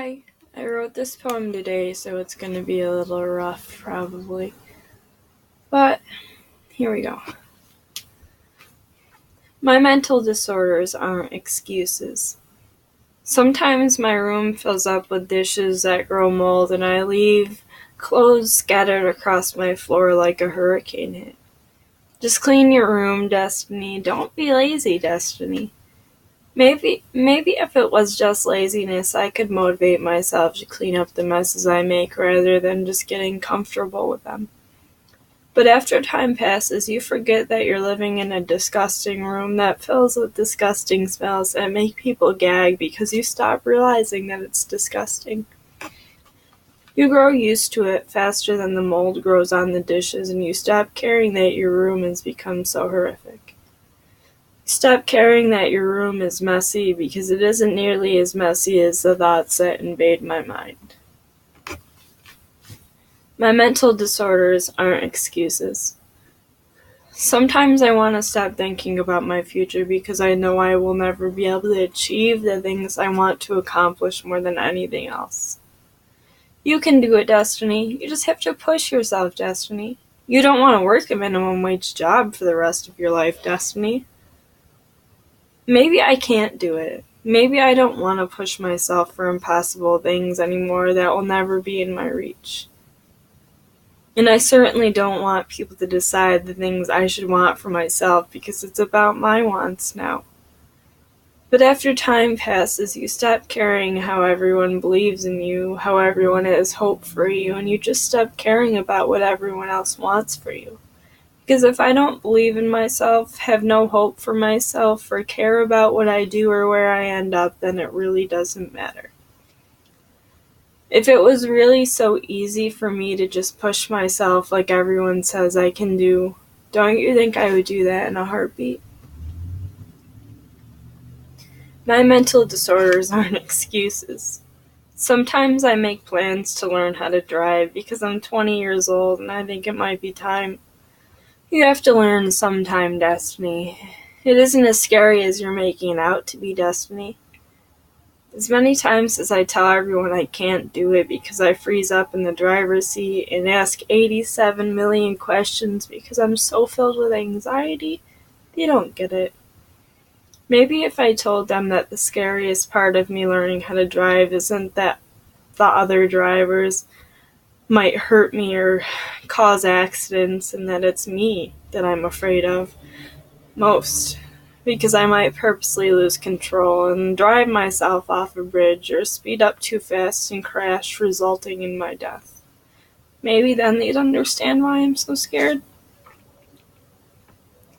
Hi, I wrote this poem today, so it's going to be a little rough, probably. But here we go. My mental disorders aren't excuses. Sometimes my room fills up with dishes that grow mold, and I leave clothes scattered across my floor like a hurricane hit. Just clean your room, Destiny. Don't be lazy, Destiny. Maybe if it was just laziness, I could motivate myself to clean up the messes I make rather than just getting comfortable with them. But after time passes, you forget that you're living in a disgusting room that fills with disgusting smells that make people gag because you stop realizing that it's disgusting. You grow used to it faster than the mold grows on the dishes, and you stop caring that your room has become so horrific. Stop caring that your room is messy because it isn't nearly as messy as the thoughts that invade my mind. My mental disorders aren't excuses. Sometimes I want to stop thinking about my future because I know I will never be able to achieve the things I want to accomplish more than anything else. You can do it, Destiny. You just have to push yourself, Destiny. You don't want to work a minimum wage job for the rest of your life, Destiny. Maybe I can't do it. Maybe I don't want to push myself for impossible things anymore that will never be in my reach. And I certainly don't want people to decide the things I should want for myself because it's about my wants now. But after time passes, you stop caring how everyone believes in you, how everyone has hope for you, and you just stop caring about what everyone else wants for you. Because if I don't believe in myself, have no hope for myself, or care about what I do or where I end up, then it really doesn't matter. If it was really so easy for me to just push myself like everyone says I can do, don't you think I would do that in a heartbeat? My mental disorders aren't excuses. Sometimes I make plans to learn how to drive because I'm 20 years old and I think it might be time. You have to learn sometime, Destiny. It isn't as scary as you're making it out to be, Destiny. As many times as I tell everyone I can't do it because I freeze up in the driver's seat and ask 87 million questions because I'm so filled with anxiety, they don't get it. Maybe if I told them that the scariest part of me learning how to drive isn't that the other drivers might hurt me or cause accidents, and that it's me that I'm afraid of most, because I might purposely lose control and drive myself off a bridge or speed up too fast and crash, resulting in my death. Maybe then they'd understand why I'm so scared.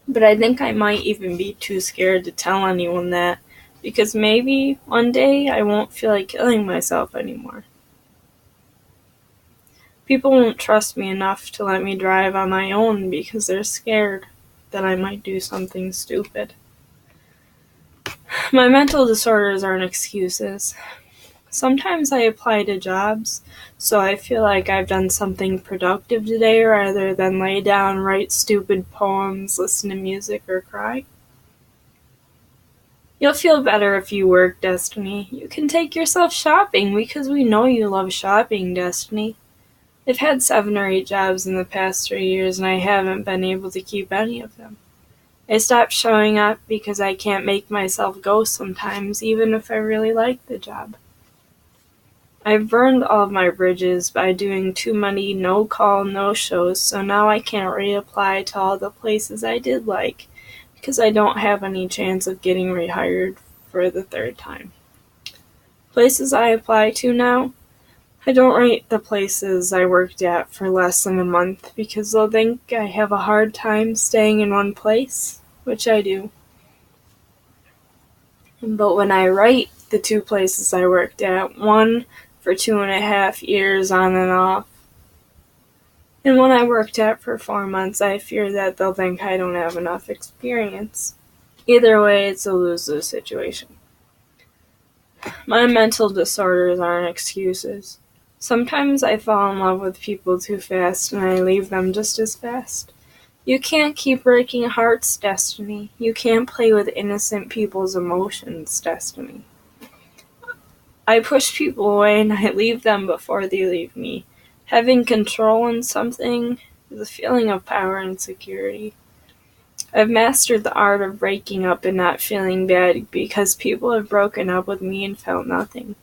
But I think I might even be too scared to tell anyone that, because maybe one day I won't feel like killing myself anymore. People won't trust me enough to let me drive on my own because they're scared that I might do something stupid. My mental disorders aren't excuses. Sometimes I apply to jobs, so I feel like I've done something productive today rather than lay down, write stupid poems, listen to music, or cry. You'll feel better if you work, Destiny. You can take yourself shopping because we know you love shopping, Destiny. I've had 7 or 8 jobs in the past 3 years and I haven't been able to keep any of them. I stopped showing up because I can't make myself go sometimes, even if I really like the job. I've burned all of my bridges by doing too many no-call, no-shows, so now I can't reapply to all the places I did like, because I don't have any chance of getting rehired for the 3rd time. Places I apply to now, I don't rate the places I worked at for less than a month because they'll think I have a hard time staying in one place, which I do. But when I write the 2 places I worked at, one for 2.5 years on and off, and one I worked at for 4 months, I fear that they'll think I don't have enough experience. Either way, it's a lose-lose situation. My mental disorders aren't excuses. Sometimes I fall in love with people too fast and I leave them just as fast. You can't keep breaking hearts, Destiny. You can't play with innocent people's emotions, Destiny. I push people away and I leave them before they leave me. Having control in something is a feeling of power and security. I've mastered the art of breaking up and not feeling bad because people have broken up with me and felt nothing.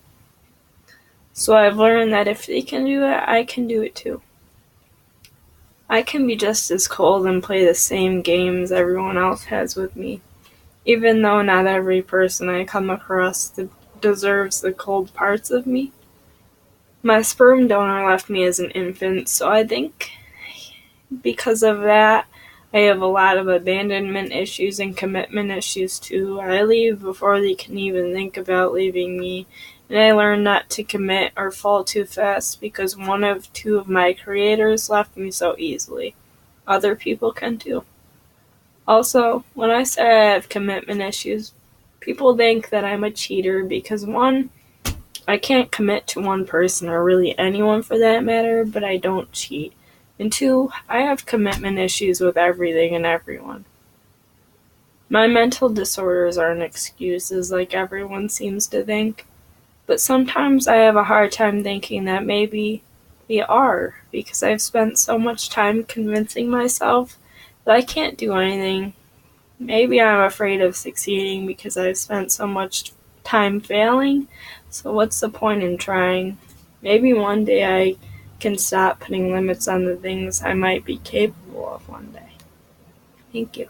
So I've learned that if they can do it, I can do it too. I can be just as cold and play the same games everyone else has with me, even though not every person I come across deserves the cold parts of me. My sperm donor left me as an infant, so I think because of that, I have a lot of abandonment issues and commitment issues too. I leave before they can even think about leaving me, and I learned not to commit or fall too fast because one of two of my creators left me so easily. Other people can too. Also, when I say I have commitment issues, people think that I'm a cheater because one, I can't commit to one person or really anyone for that matter, but I don't cheat. And two, I have commitment issues with everything and everyone. My mental disorders aren't excuses like everyone seems to think, but sometimes I have a hard time thinking that maybe they are, because I've spent so much time convincing myself that I can't do anything. Maybe I'm afraid of succeeding because I've spent so much time failing, so what's the point in trying? Maybe one day I can stop putting limits on the things I might be capable of one day. Thank you.